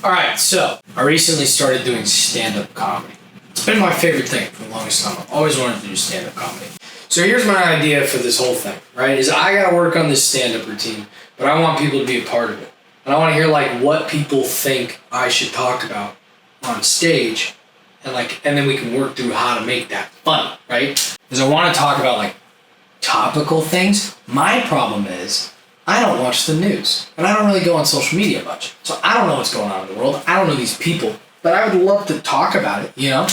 All right, so I recently started doing stand-up comedy. It's been my favorite thing for the longest time. I've always wanted to do stand-up comedy. So here's my idea for this whole thing, right? Is I gotta work on this stand-up routine, but I want people to be a part of it. And I want to hear like what people think I should talk about on stage, and then we can work through how to make that funny, right? Because I want to talk about like topical things. My problem is I don't watch the news, and I don't really go on social media much. So I don't know what's going on in the world. I don't know these people, but I would love to talk about it, you know?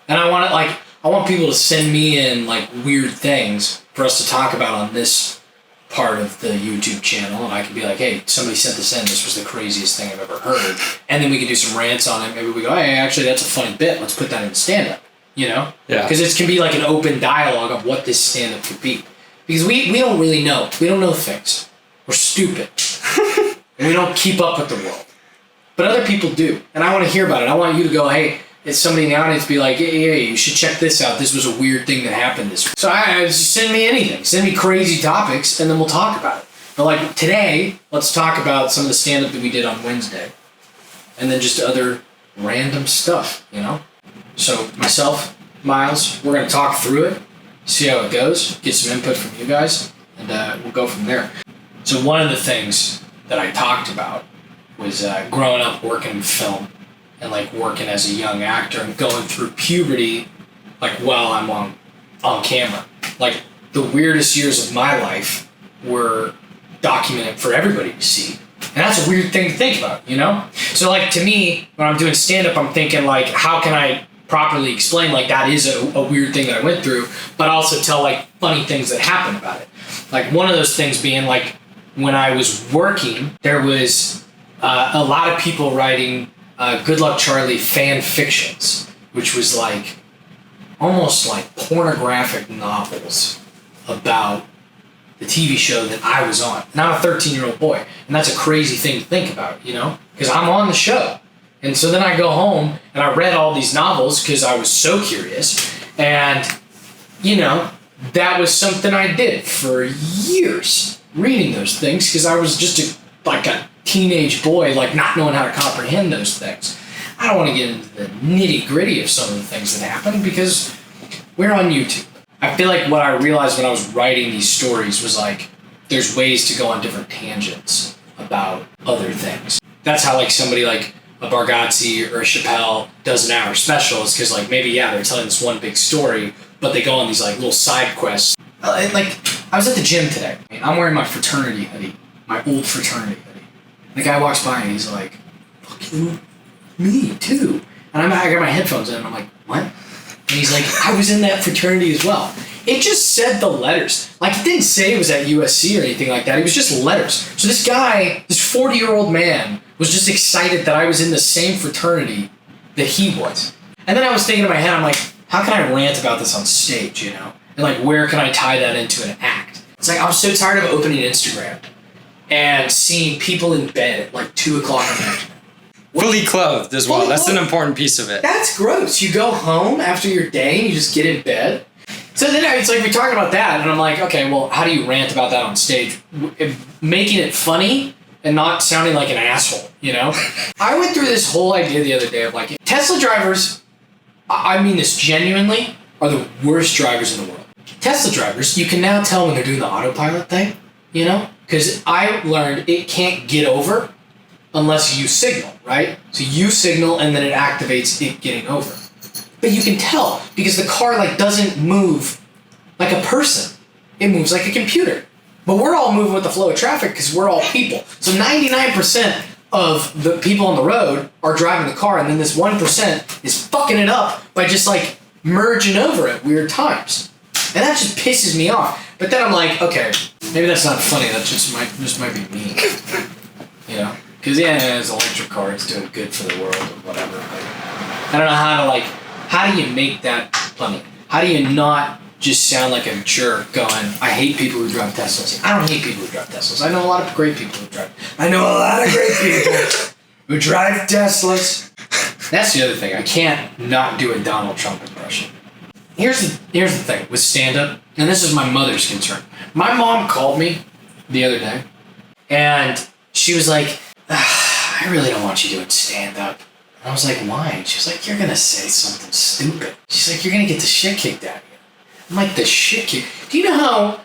And I want people to send me in like weird things for us to talk about on this part of the YouTube channel, and I can be like, hey, somebody sent this in, this was the craziest thing I've ever heard. And then we can do some rants on it. Maybe we go, hey, actually that's a funny bit, let's put that in stand-up, you know? Yeah. Because it can be like an open dialogue of what this stand-up could be. Because we don't really know. We don't know things. We're stupid. And we don't keep up with the world. But other people do. And I want to hear about it. I want you to go, hey, it's somebody in the audience be like, hey, you should check this out. This was a weird thing that happened this week. So I just send me anything. Send me crazy topics, and then we'll talk about it. But like today, let's talk about some of the stand-up that we did on Wednesday. And then just other random stuff, you know? So myself, Miles, we're going to talk through it, see how it goes, get some input from you guys, and we'll go from there. So one of the things that I talked about was growing up working in film and like working as a young actor and going through puberty like while I'm on camera. Like the weirdest years of my life were documented for everybody to see. And that's a weird thing to think about, you know? So like to me, when I'm doing stand-up, I'm thinking like, how can I properly explain like that is a weird thing that I went through, but also tell like funny things that happened about it. Like one of those things being like, when I was working, there was a lot of people writing Good Luck Charlie fan fictions, which was like almost like pornographic novels about the TV show that I was on. And I'm a 13-year-old boy, and that's a crazy thing to think about, you know? Because I'm on the show. And so then I go home and I read all these novels because I was so curious. And, you know, that was something I did for years, reading those things, because I was just a teenage boy, like not knowing how to comprehend those things. I don't want to get into the nitty gritty of some of the things that happened because we're on YouTube. I feel like what I realized when I was writing these stories was like, there's ways to go on different tangents about other things. That's how like somebody like a Bargatze or a Chappelle does an hour special, is because like maybe, yeah, they're telling this one big story, but they go on these like little side quests. Like I was at the gym today. I'm wearing my fraternity hoodie, my old fraternity hoodie. The guy walks by and he's like, fucking me too. And I got my headphones in and I'm like, what? And he's like, I was in that fraternity as well. It just said the letters. Like it didn't say it was at USC or anything like that. It was just letters. So this guy, this 40-year-old man, was just excited that I was in the same fraternity that he was. And then I was thinking in my head, I'm like, how can I rant about this on stage, you know? And like, where can I tie that into an act? It's like, I'm so tired of opening Instagram and seeing people in bed at like 2 o'clock in the afternoon. Fully clothed as well. That's an important piece of it. That's gross. You go home after your day and you just get in bed. So then it's like, we're talking about that, and I'm like, okay, well, how do you rant about that on stage? Making it funny and not sounding like an asshole, you know? I went through this whole idea the other day of like, Tesla drivers, I mean this genuinely, are the worst drivers in the world. Tesla drivers, you can now tell when they're doing the autopilot thing, you know? Because I learned it can't get over unless you signal, right? So you signal and then it activates it getting over. But you can tell because the car like doesn't move like a person. It moves like a computer. But we're all moving with the flow of traffic because we're all people. So 99% of the people on the road are driving the car, and then this 1% is fucking it up by just like merging over at weird times. And that just pisses me off. But then I'm like, okay, maybe that's not funny. That just might be me. You know? Because yeah, it's an electric car. It's doing good for the world or whatever. But I don't know how do you make that funny? How do you not just sound like a jerk going, I hate people who drive Teslas? I don't hate people who drive Teslas. I know a lot of great people who drive. I know a lot of great people who drive Teslas. That's the other thing. I can't not do a Donald Trump impression. Here's the thing with stand-up, and this is my mother's concern. My mom called me the other day, and she was like, I really don't want you doing stand-up. And I was like, why? And she was like, you're going to say something stupid. She's like, you're going to get the shit kicked out of you. I'm like, the shit kicked? Do you know how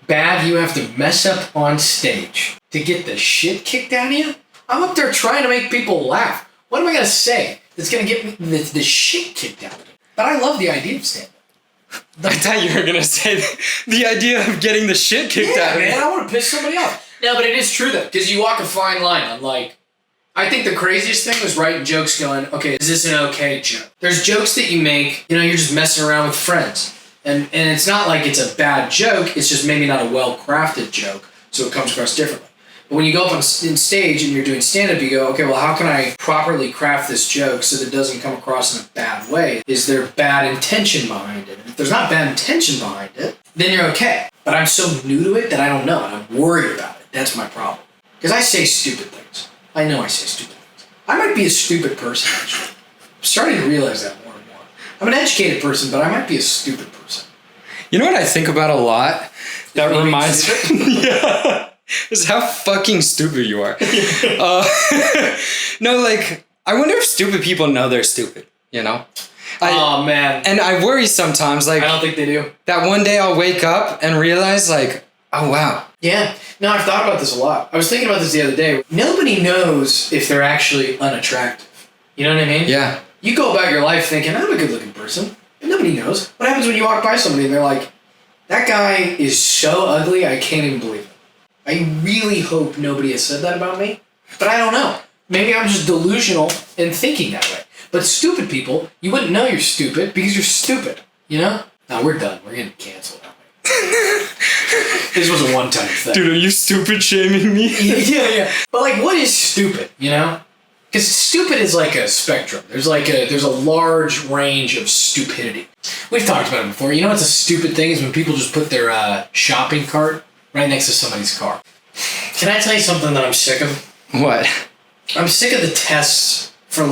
bad you have to mess up on stage to get the shit kicked out of you? I'm up there trying to make people laugh. What am I going to say that's going to get me the shit kicked out of me? But I love the idea of stand-up. I thought you were going to say the idea of getting the shit kicked out of you. Man, I want to piss somebody off. No, but it is true, though, because you walk a fine line on, like, I think the craziest thing was writing jokes going, okay, is this an okay joke? There's jokes that you make, you're just messing around with friends. And it's not like it's a bad joke, it's just maybe not a well-crafted joke, so it comes across differently. But when you go up on stage and you're doing stand-up, you go, okay, well, how can I properly craft this joke so that it doesn't come across in a bad way? Is there bad intention behind it? If there's not bad intention behind it, then you're okay. But I'm so new to it that I don't know, and I'm worried about it. That's my problem. Because I say stupid things. I know I say stupid things. I might be a stupid person, actually. I'm starting to realize that more and more. I'm an educated person, but I might be a stupid person. You know what I think about a lot? That reminds me. Yeah. Is how fucking stupid you are. No, like, I wonder if stupid people know they're stupid, Oh, man. And I worry sometimes, like... I don't think they do. That one day I'll wake up and realize, like, oh, wow. Yeah. No, I've thought about this a lot. I was thinking about this the other day. Nobody knows if they're actually unattractive. You know what I mean? Yeah. You go about your life thinking, I'm a good-looking person. But nobody knows. What happens when you walk by somebody and they're like, that guy is so ugly, I can't even believe it. I really hope nobody has said that about me, but I don't know. Maybe I'm just delusional in thinking that way. But stupid people, you wouldn't know you're stupid because you're stupid, No, we're done. We're getting canceled. This was a one-time thing. Dude, are you stupid shaming me? Yeah. But what is stupid, Because stupid is like a spectrum. There's a large range of stupidity. We've talked about it before. You know what's a stupid thing is when people just put their shopping cart right next to somebody's car. Can I tell you something that I'm sick of? What? I'm sick of the tests for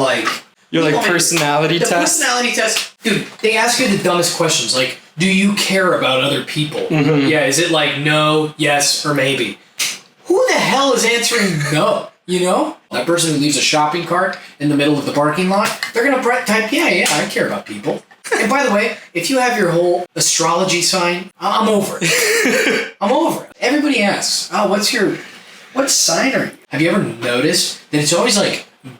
Your personality the test? Personality test. Dude, they ask you the dumbest questions like, do you care about other people? Mm-hmm. Yeah, is it no, yes, or maybe? Who the hell is answering no? That person who leaves a shopping cart in the middle of the parking lot, they're going to type, yeah, I care about people. And by the way, if you have your whole astrology sign, I'm over it. I'm over it. Everybody asks, what sign are you? Have you ever noticed that it's always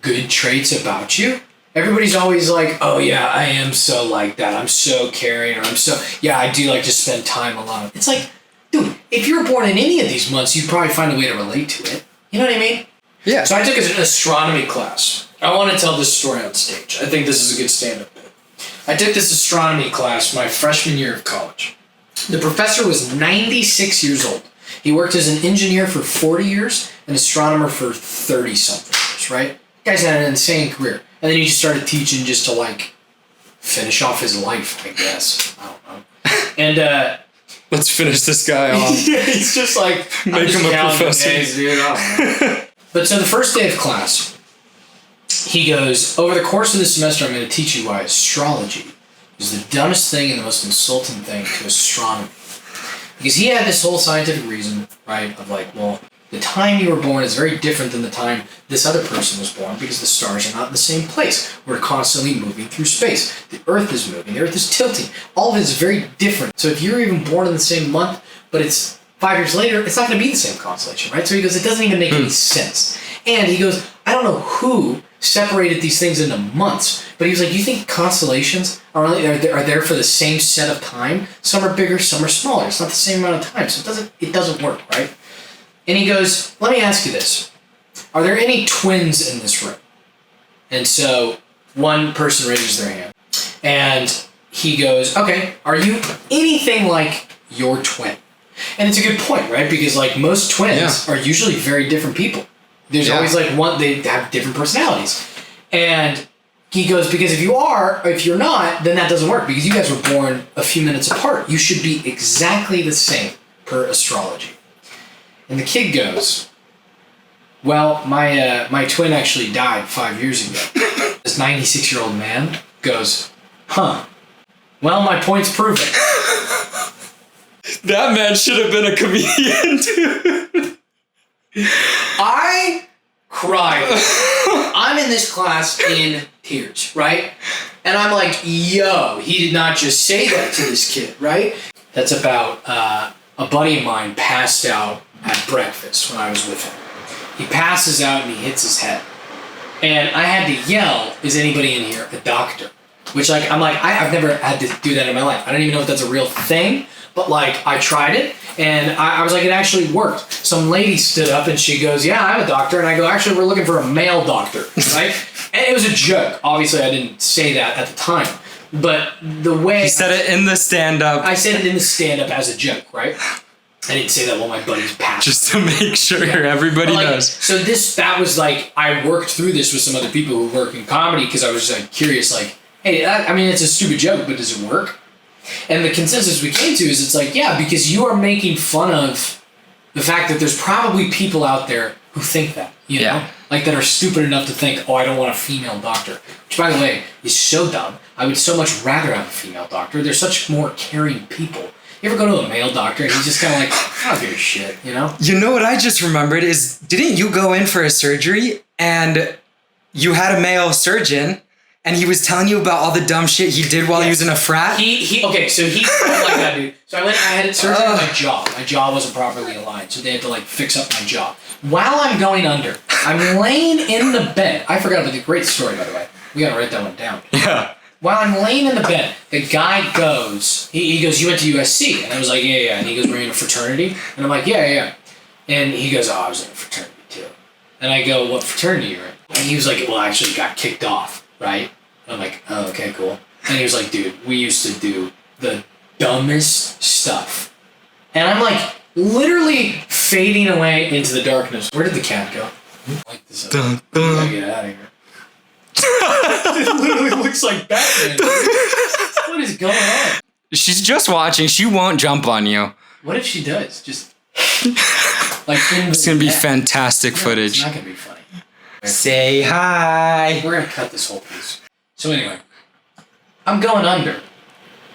good traits about you? Everybody's always like, oh yeah, I am so like that. I'm so caring, or I do like to spend time alone. It's like, dude, if you were born in any of these months, you'd probably find a way to relate to it. You know what I mean? Yeah. So I took an astronomy class. I want to tell this story on stage. I think this is a good stand-up bit. I took this astronomy class my freshman year of college. The professor was 96 years old. He worked as an engineer for 40 years, an astronomer for 30-something years, right? The guy's had an insane career. And then he just started teaching just to, finish off his life, I guess. I don't know. And, let's finish this guy off. Yeah, he's just make him a professor. Days, dude. I don't know. But so the first day of class, he goes, over the course of the semester, I'm going to teach you why astrology is the dumbest thing and the most insulting thing to astronomy. Because he had this whole scientific reason, right, of the time you were born is very different than the time this other person was born because the stars are not in the same place. We're constantly moving through space. The Earth is moving. The Earth is tilting. All of it is very different. So if you're even born in the same month, but it's 5 years later, it's not going to be the same constellation, right? So he goes, it doesn't even make any sense. And he goes, I don't know who separated these things into months, but he was like, you think constellations are there for the same set of time? Some are bigger, some are smaller. It's not the same amount of time, so it doesn't work, right? And he goes, let me ask you this. Are there any twins in this room? And so one person raises their hand. And he goes, okay, are you anything like your twin? And it's a good point, right? Because most twins are usually very different people. There's always one, they have different personalities. And he goes, because if you're not, then that doesn't work because you guys were born a few minutes apart. You should be exactly the same per astrology. And the kid goes, well, my twin actually died 5 years ago. This 96-year-old man goes, huh, well, my point's proven. That man should have been a comedian, dude. I Crying. I'm in this class in tears, right? And I'm like, yo, he did not just say that to this kid, right? That's about a buddy of mine passed out at breakfast when I was with him. He passes out and he hits his head. And I had to yell, is anybody in here a doctor? Which, like, I'm like, I've never had to do that in my life. I don't even know if that's a real thing, but, like, I tried it, and I was like, it actually worked. Some lady stood up, and she goes, yeah, I'm a doctor. And I go, actually, we're looking for a male doctor, right? And it was a joke. Obviously, I didn't say that at the time. But the way... You said it in the stand-up. I said it in the stand-up as a joke, right? I didn't say that while my buddies passed. Just to make sure everybody knows. So that was, like, I worked through this with some other people who work in comedy, because I was, like, curious, like, hey, I mean, it's a stupid joke, but does it work? And the consensus we came to is it's like, yeah, because you are making fun of the fact that there's probably people out there who think that, you know? Like, that are stupid enough to think, oh, I don't want a female doctor. Which, by the way, is so dumb. I would so much rather have a female doctor. They're such more caring people. You ever go to a male doctor and he's just kind of like, I don't give a shit, you know? You know what I just remembered is, didn't you go in for a surgery and you had a male surgeon and he was telling you about all the dumb shit he did while he was in a frat? Okay, so he like that, dude. So I had surgery on my jaw. My jaw wasn't properly aligned, so they had to, like, fix up my jaw. While I'm going under, I'm laying in the bed. I forgot about the great story, by the way. We gotta write that one down. Yeah. While I'm laying in the bed, the guy goes, he goes, you went to USC? And I was like, yeah. And he goes, we're in a fraternity? And I'm like, yeah. And he goes, oh, I was in a fraternity too. And I go, what fraternity are you in? And he was like, well, I actually got kicked off, right? And I'm like, oh, okay, cool. And he was like, dude, we used to do the dumbest stuff. And I'm like, literally fading away into the darkness. Where did the cat go? Like this. Dun, dun. I gotta get out of here. It literally looks like Batman. What is going on? She's just watching. She won't jump on you. What if she does? Just like it's gonna be fantastic footage. It's not gonna be funny. Say hi. We're gonna cut this whole piece. So anyway, I'm going under,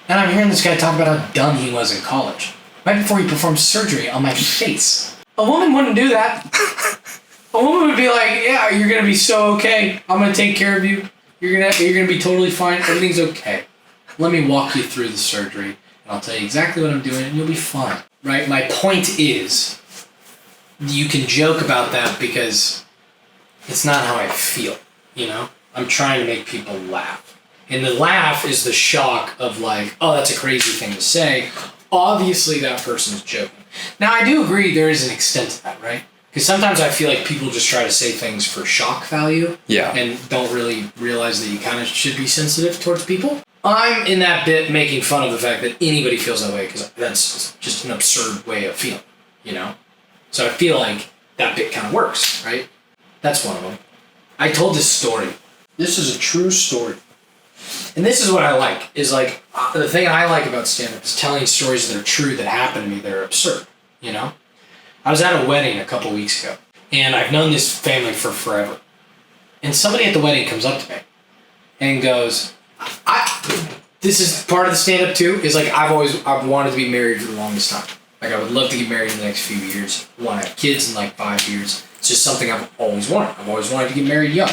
and I'm hearing this guy talk about how dumb he was in college. Right before he performed surgery on my face. A woman wouldn't do that. A woman would be like, yeah, you're gonna be so okay. I'm gonna take care of you. You're gonna be totally fine. Everything's okay. Let me walk you through the surgery, and I'll tell you exactly what I'm doing, and you'll be fine. Right? My point is, you can joke about that because it's not how I feel, you know? I'm trying to make people laugh. And the laugh is the shock of like, oh, that's a crazy thing to say. Obviously, that person's joking. Now, I do agree there is an extent to that, right? Because sometimes I feel like people just try to say things for shock value. Yeah. And don't really realize that you kind of should be sensitive towards people. I'm in that bit making fun of the fact that anybody feels that way because that's just an absurd way of feeling, you know? So I feel like that bit kind of works, right? That's one of them. I told this story. This is a true story. And this is what I like, is like, the thing I like about stand-up is telling stories that are true that happened to me that are absurd, you know? I was at a wedding a couple weeks ago, and I've known this family for forever. And somebody at the wedding comes up to me and goes, this is part of the stand-up too, is like, I've wanted to be married for the longest time. Like, I would love to get married in the next few years. I want to have kids in like 5 years. It's just something I've always wanted. I've always wanted to get married young.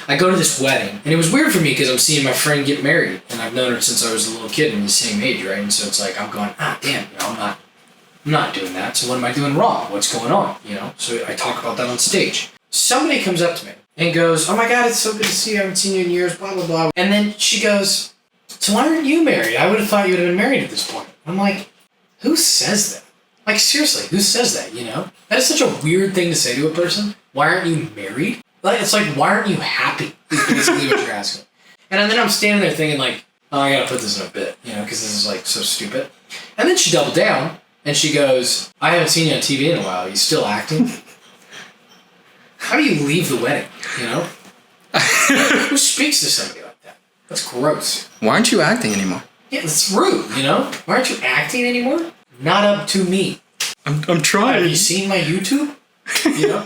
I go to this wedding, and it was weird for me because I'm seeing my friend get married, and I've known her since I was a little kid and the same age, right? And so it's like, I'm going, damn, you know, I'm not doing that, so what am I doing wrong? What's going on, you know? So I talk about that on stage. Somebody comes up to me and goes, oh my God, it's so good to see you, I haven't seen you in years, blah, blah, blah. And then she goes, so why aren't you married? I would have thought you would have been married at this point. I'm like, who says that? Like, seriously, who says that, you know? That is such a weird thing to say to a person. Why aren't you married? Like, it's like, why aren't you happy? Is basically what you're asking. And then I'm standing there thinking like, oh, I gotta put this in a bit, you know, because this is like so stupid. And then she doubled down and she goes, I haven't seen you on TV in a while. Are you still acting? How do you leave the wedding, you know? Who speaks to somebody like that? That's gross. Why aren't you acting anymore? Yeah, it's rude, you know? Why aren't you acting anymore? Not up to me. I'm trying. Have you seen my YouTube? You know?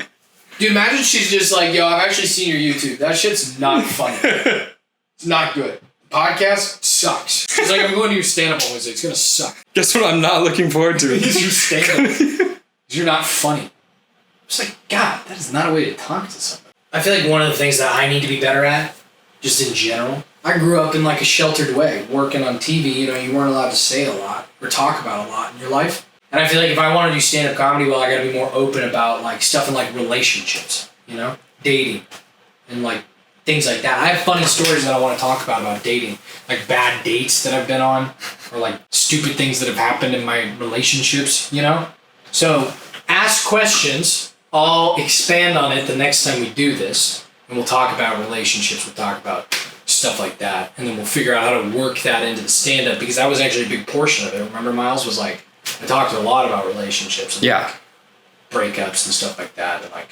Dude, imagine she's just like, yo, I've actually seen your YouTube. That shit's not funny. It's not good. Podcast sucks. She's like, I'm going to your stand-up on Wednesday. It's going to suck. Guess what I'm not looking forward to? Is your stand-up. You're not funny. It's like, God, that is not a way to talk to somebody. I feel like one of the things that I need to be better at, just in general, I grew up in like a sheltered way, working on TV. You know, you weren't allowed to say a lot or talk about a lot in your life. And I feel like if I want to do stand-up comedy, well, I got to be more open about like stuff in like relationships, you know, dating, and like things like that. I have funny stories that I want to talk about dating, like bad dates that I've been on, or like stupid things that have happened in my relationships, you know. So ask questions. I'll expand on it the next time we do this, and we'll talk about relationships. We'll talk about stuff like that, and then we'll figure out how to work that into the stand-up, because that was actually a big portion of it. Remember, Miles was like, I talked a lot about relationships and like breakups and stuff like that, and like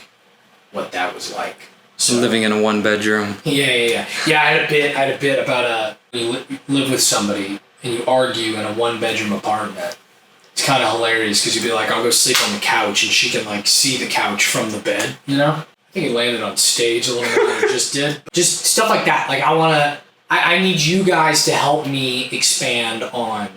what that was like. So living in a 1-bedroom. Yeah. I had a bit about you live with somebody and you argue in a 1-bedroom apartment. It's kind of hilarious because you'd be like, I'll go sleep on the couch, and she can like see the couch from the bed, you know? I think it landed on stage a little more than it just did. Just stuff like that. Like I need you guys to help me expand on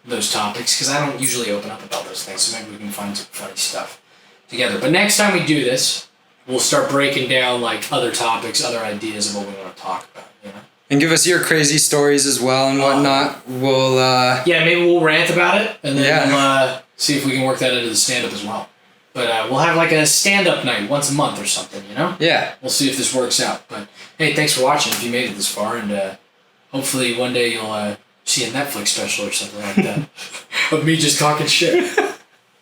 those topics, because I don't usually open up about those things, so maybe we can find some funny stuff together. But next time we do this, we'll start breaking down like other topics, other ideas of what we want to talk about, you know? And give us your crazy stories as well and whatnot. We'll maybe we'll rant about it, and then we'll see if we can work that into the stand-up as well. But we'll have like a stand-up night once a month or something, you know? Yeah. We'll see if this works out. But hey, thanks for watching if you made it this far, and hopefully one day you'll see a Netflix special or something like that of me just talking shit.